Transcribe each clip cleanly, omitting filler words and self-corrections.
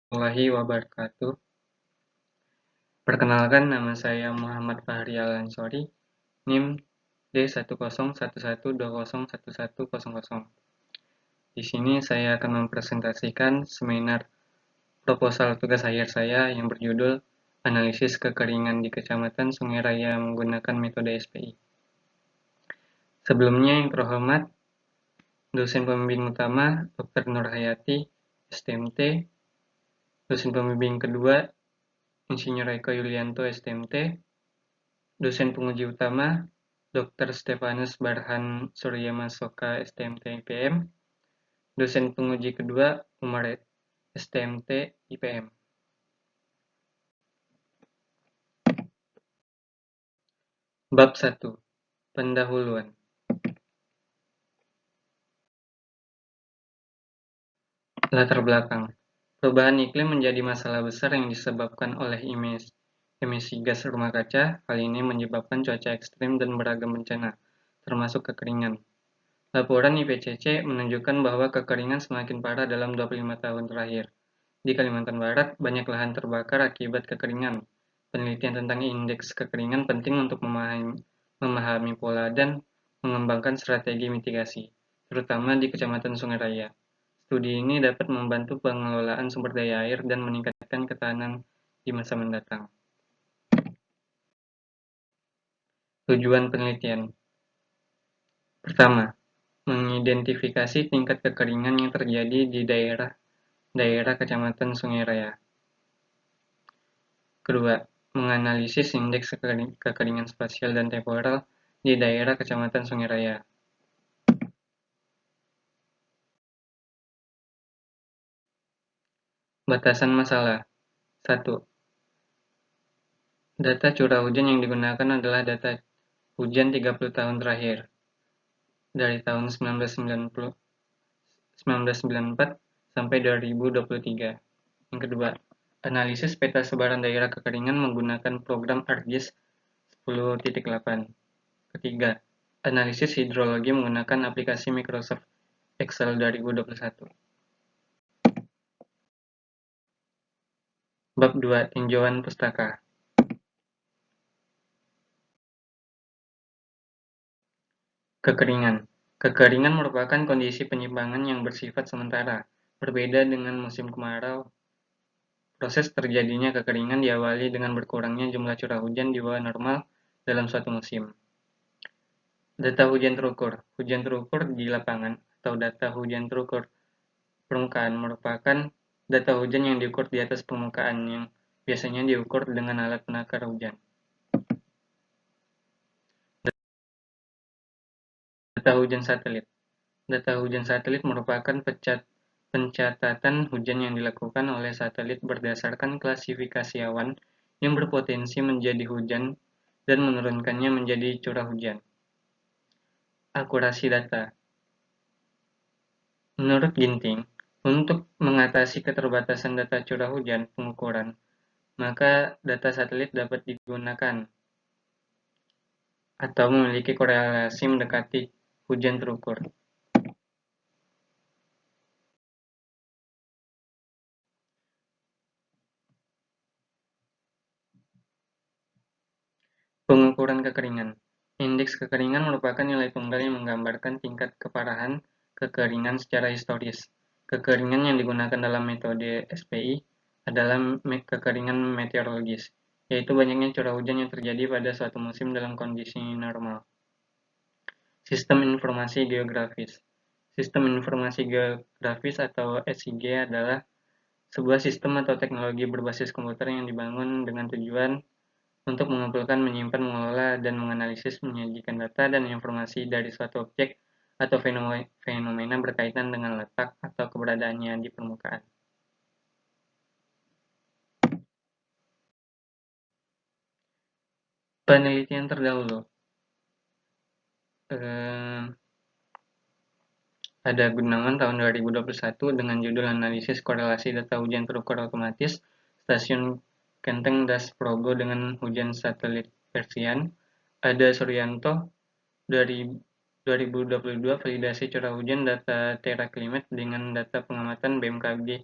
Warahmatullahi wabarakatuh. Perkenalkan, nama saya Muhammad Fahri Al-Ansori, NIM D1011201100. Di sini saya akan mempresentasikan seminar proposal tugas akhir saya yang berjudul Analisis Kekeringan di Kecamatan Sungai Raya menggunakan metode SPI. Sebelumnya yang terhormat, dosen pembimbing utama Dr. Nurhayati, STMT, dosen pembimbing kedua Insinyur Eko Yulianto, STMT, dosen penguji utama Dr. Stefanus Barhan Suryamasoka, STMT IPM, dosen penguji kedua Umar STMT IPM. Bab 1. Pendahuluan. Latar belakang. Perubahan iklim menjadi masalah besar yang disebabkan oleh emisi gas rumah kaca. Hal ini menyebabkan cuaca ekstrim dan beragam bencana, termasuk kekeringan. Laporan IPCC menunjukkan bahwa kekeringan semakin parah dalam 25 tahun terakhir. Di Kalimantan Barat, banyak lahan terbakar akibat kekeringan. Penelitian tentang indeks kekeringan penting untuk memahami pola dan mengembangkan strategi mitigasi, terutama di Kecamatan Sungai Raya. Studi ini dapat membantu pengelolaan sumber daya air dan meningkatkan ketahanan di masa mendatang. Tujuan penelitian. Pertama, mengidentifikasi tingkat kekeringan yang terjadi di daerah Kecamatan Sungai Raya. Kedua, menganalisis indeks kekeringan spasial dan temporal di daerah Kecamatan Sungai Raya. Batasan masalah. 1. Data curah hujan yang digunakan adalah data hujan 30 tahun terakhir, dari tahun 1994 sampai 2023. Yang kedua, analisis peta sebaran daerah kekeringan menggunakan program ArcGIS 10.8. Ketiga, analisis hidrologi menggunakan aplikasi Microsoft Excel 2021. Bab 2. Tinjauan pustaka. Kekeringan. Kekeringan merupakan kondisi penyimpangan yang bersifat sementara, berbeda dengan musim kemarau. Proses terjadinya kekeringan diawali dengan berkurangnya jumlah curah hujan di bawah normal dalam suatu musim. Data hujan terukur. Hujan terukur di lapangan atau data hujan terukur permukaan merupakan data hujan yang diukur di atas permukaan yang biasanya diukur dengan alat penakar hujan. Data hujan satelit. Data hujan satelit merupakan pencatatan hujan yang dilakukan oleh satelit berdasarkan klasifikasi awan yang berpotensi menjadi hujan dan menurunkannya menjadi curah hujan. Akurasi data. Menurut Ginting, untuk mengatasi keterbatasan data curah hujan pengukuran, maka data satelit dapat digunakan atau memiliki korelasi mendekati hujan terukur. Pengukuran kekeringan. Indeks kekeringan merupakan nilai tunggal yang menggambarkan tingkat keparahan kekeringan secara historis. Kekeringan yang digunakan dalam metode SPI adalah kekeringan meteorologis, yaitu banyaknya curah hujan yang terjadi pada suatu musim dalam kondisi normal. Sistem informasi geografis. Sistem informasi geografis atau SIG adalah sebuah sistem atau teknologi berbasis komputer yang dibangun dengan tujuan untuk mengumpulkan, menyimpan, mengelola, dan menganalisis menyajikan data dan informasi dari suatu objek atau fenomena berkaitan dengan letak atau keberadaannya di permukaan. Penelitian terdahulu. Ada Gunawan tahun 2021 dengan judul Analisis Korelasi Data Hujan Terukur Otomatis Stasiun Kenteng Das Progo dengan Hujan Satelit Persian. Ada Suryanto dari 2022 validasi curah hujan data TerraClimate dengan data pengamatan BMKG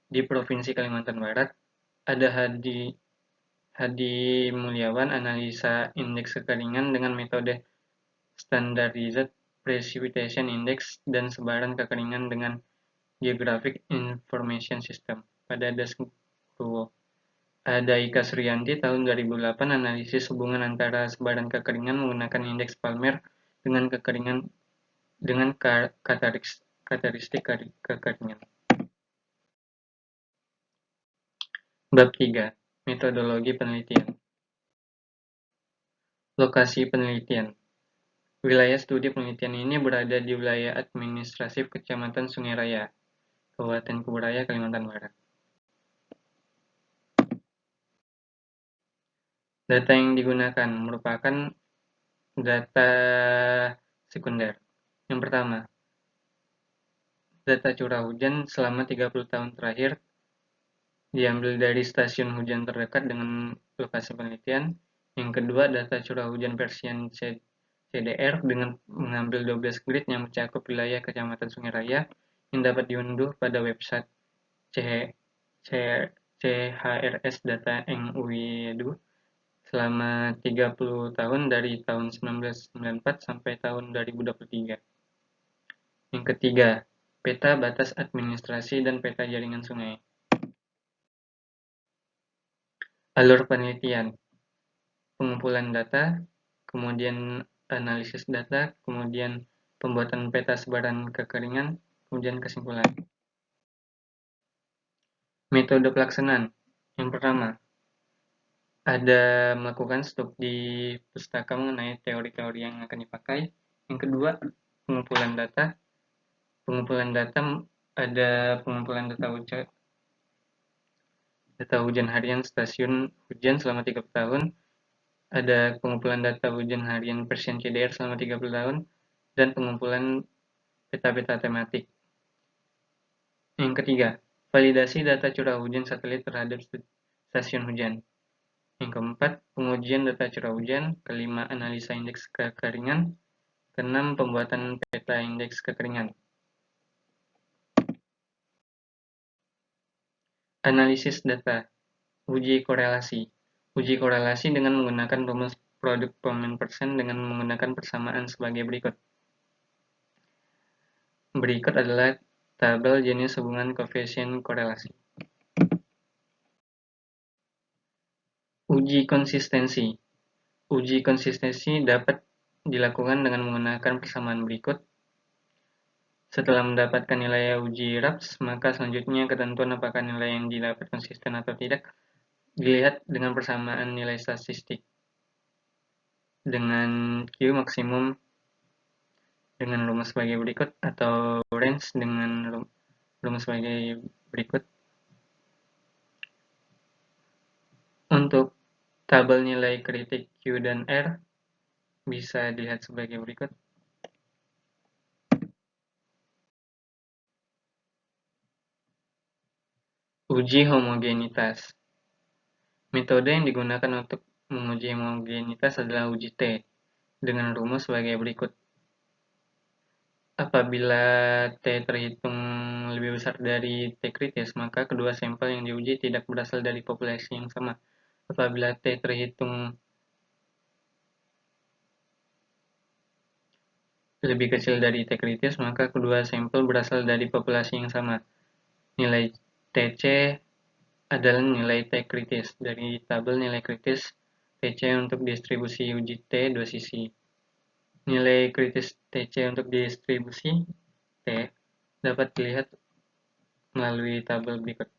di Provinsi Kalimantan Barat, ada Hadi Mulyawan analisa indeks kekeringan dengan metode Standardized Precipitation Index dan sebaran kekeringan dengan Geographic Information System pada Dasgruwo. Ada Ika Suryanti tahun 2008 analisis hubungan antara sebaran kekeringan menggunakan indeks Palmer dengan karakteristik kekeringan. Bab 3. Metodologi penelitian. Lokasi penelitian. Wilayah studi penelitian ini berada di wilayah administratif Kecamatan Sungai Raya, Kabupaten Kuburaya, Kalimantan Barat. Data yang digunakan merupakan data sekunder. Yang pertama, data curah hujan selama 30 tahun terakhir diambil dari stasiun hujan terdekat dengan lokasi penelitian. Yang kedua, data curah hujan Persian CDR dengan mengambil 12 grid yang mencakup wilayah Kecamatan Sungai Raya yang dapat diunduh pada website CHRS Data NUI selama 30 tahun dari tahun 1994 sampai tahun 2023. Yang ketiga, peta batas administrasi dan peta jaringan sungai. Alur penelitian, pengumpulan data, kemudian analisis data, kemudian pembuatan peta sebaran kekeringan, kemudian kesimpulan. Metode pelaksanaan. Yang pertama, ada melakukan stok di pustaka mengenai teori-teori yang akan dipakai. Yang kedua, pengumpulan data. Pengumpulan data ada pengumpulan data hujan harian stasiun hujan selama 30 tahun, ada pengumpulan data hujan harian Persian CDR selama 30 tahun, dan pengumpulan peta-peta tematik. Yang ketiga, validasi data curah hujan satelit terhadap stasiun hujan. Yang keempat, pengujian data curah hujan. Kelima, analisa indeks kekeringan. Keenam, pembuatan peta indeks kekeringan. Analisis data. Uji korelasi. Uji korelasi dengan menggunakan rumus produk Bowman persen dengan menggunakan persamaan sebagai berikut. Berikut adalah tabel jenis hubungan koefisien korelasi. Uji konsistensi. Uji konsistensi dapat dilakukan dengan menggunakan persamaan berikut. Setelah mendapatkan nilai uji RAPS, maka selanjutnya ketentuan apakah nilai yang didapat konsisten atau tidak dilihat dengan persamaan nilai statistik dengan Q maksimum dengan rumus sebagai berikut atau range dengan rumus sebagai berikut. Untuk tabel nilai kritik Q dan R bisa dilihat sebagai berikut. Uji homogenitas. Metode yang digunakan untuk menguji homogenitas adalah uji T dengan rumus sebagai berikut. Apabila T terhitung lebih besar dari T kritis, maka kedua sampel yang diuji tidak berasal dari populasi yang sama. Apabila T terhitung lebih kecil dari T kritis, maka kedua sampel berasal dari populasi yang sama. Nilai TC adalah nilai T kritis. Dari tabel nilai kritis TC untuk distribusi uji T dua sisi. Nilai kritis TC untuk distribusi T dapat dilihat melalui tabel berikut.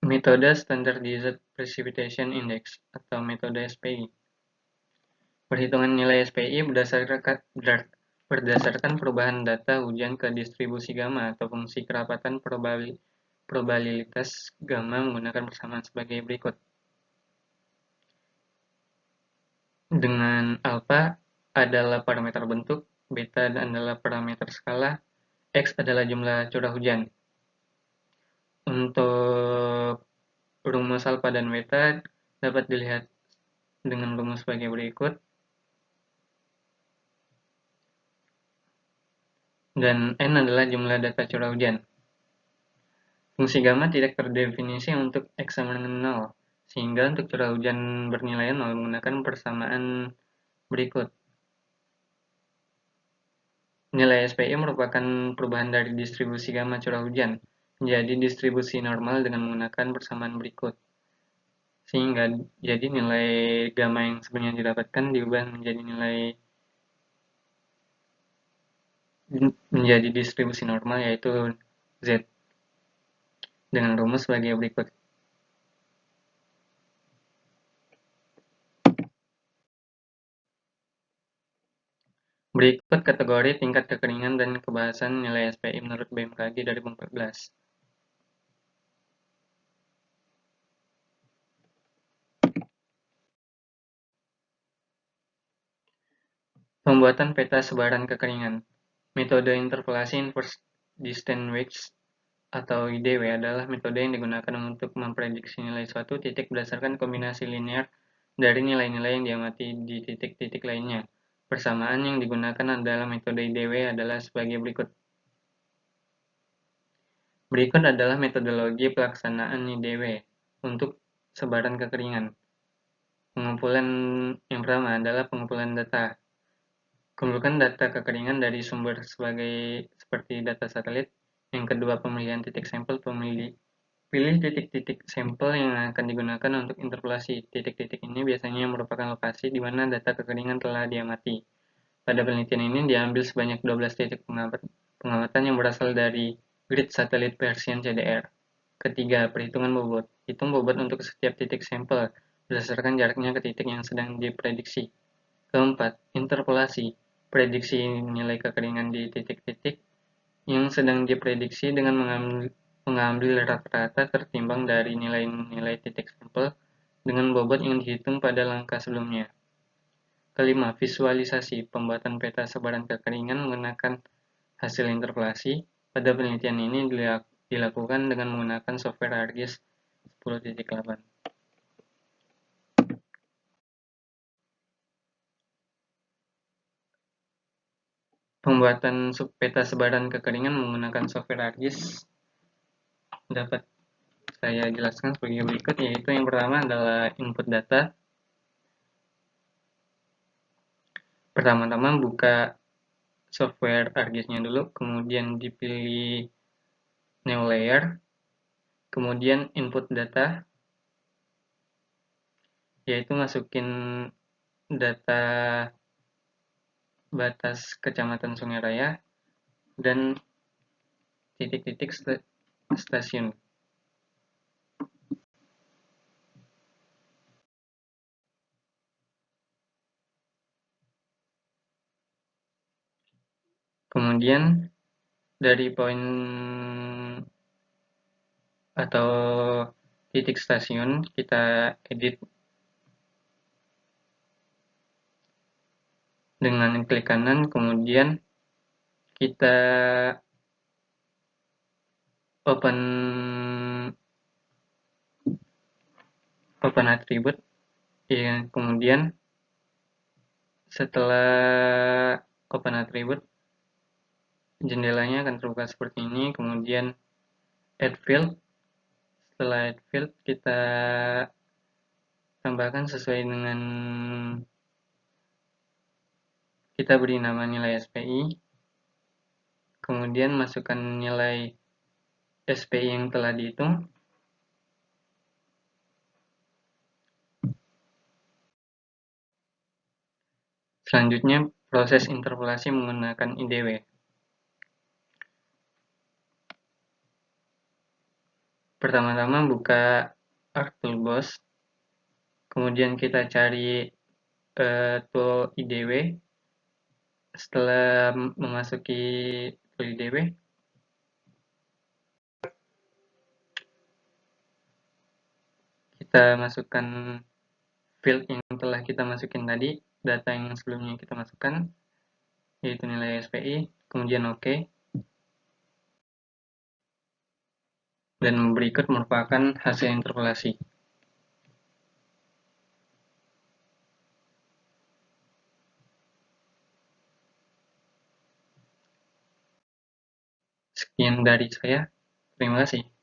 Metode Standardized Precipitation Index atau metode SPI. Perhitungan nilai SPI berdasarkan perubahan data hujan ke distribusi gamma atau fungsi kerapatan probabilitas gamma menggunakan persamaan sebagai berikut. Dengan alpha adalah parameter bentuk, beta adalah parameter skala, X adalah jumlah curah hujan. Untuk rumus alpha dan beta dapat dilihat dengan rumus sebagai berikut. dan N adalah jumlah data curah hujan. Fungsi gamma tidak terdefinisi untuk X sama dengan 0, sehingga untuk curah hujan bernilai 0 menggunakan persamaan berikut. Nilai SPI merupakan perubahan dari distribusi gamma curah hujan menjadi distribusi normal dengan menggunakan persamaan berikut. Sehingga jadi nilai gamma yang sebenarnya didapatkan diubah menjadi distribusi normal, yaitu Z, dengan rumus sebagai berikut. Berikut kategori tingkat kekeringan dan kebahasan nilai SPI menurut BMKG 2014. Pembuatan peta sebaran kekeringan. Metode interpolasi inverse distance weights atau IDW adalah metode yang digunakan untuk memprediksi nilai suatu titik berdasarkan kombinasi linear dari nilai-nilai yang diamati di titik-titik lainnya. Persamaan yang digunakan adalah metode IDW adalah sebagai berikut. Berikut adalah metodologi pelaksanaan IDW untuk sebaran kekeringan. Pengumpulan yang pertama adalah pengumpulan data. Kumpulkan data kekeringan dari sumber seperti data satelit. Yang kedua, pemilihan titik sampel. Pilih titik-titik sampel yang akan digunakan untuk interpolasi. Titik-titik ini biasanya merupakan lokasi di mana data kekeringan telah diamati. Pada penelitian ini diambil sebanyak 12 titik pengamatan yang berasal dari grid satelit Persian CDR. Ketiga, perhitungan bobot. Hitung bobot untuk setiap titik sampel berdasarkan jaraknya ke titik yang sedang diprediksi. Keempat, interpolasi. Prediksi nilai kekeringan di titik-titik yang sedang diprediksi dengan mengambil rata-rata tertimbang dari nilai-nilai titik sampel dengan bobot yang dihitung pada langkah sebelumnya. Kelima, visualisasi. Pembuatan peta sebaran kekeringan menggunakan hasil interpolasi. Pada penelitian ini dilakukan dengan menggunakan software ArcGIS 10.8. Pembuatan peta sebaran kekeringan menggunakan software ArcGIS dapat saya jelaskan sebagai berikut, yaitu yang pertama adalah input data. Pertama-tama buka software ArcGIS-nya dulu, kemudian dipilih new layer, kemudian input data, yaitu masukin data batas kecamatan Sungai Raya dan titik-titik stasiun. Kemudian dari poin atau titik stasiun kita edit dengan klik kanan, kemudian kita open attribute, ya. Kemudian setelah open attribute, jendelanya akan terbuka seperti ini. Kemudian add field. Setelah add field, kita tambahkan sesuai dengan kita beri nama nilai SPI. Kemudian masukkan nilai SPI yang telah dihitung. Selanjutnya, proses interpolasi menggunakan IDW. Pertama-tama buka ArcToolbox, kemudian kita cari tool IDW. Setelah memasuki tool IDW, kita masukkan field yang telah kita masukin tadi, data yang sebelumnya kita masukkan, yaitu nilai SPI, kemudian OK. Dan berikut merupakan hasil interpolasi. Sekian dari saya. Terima kasih.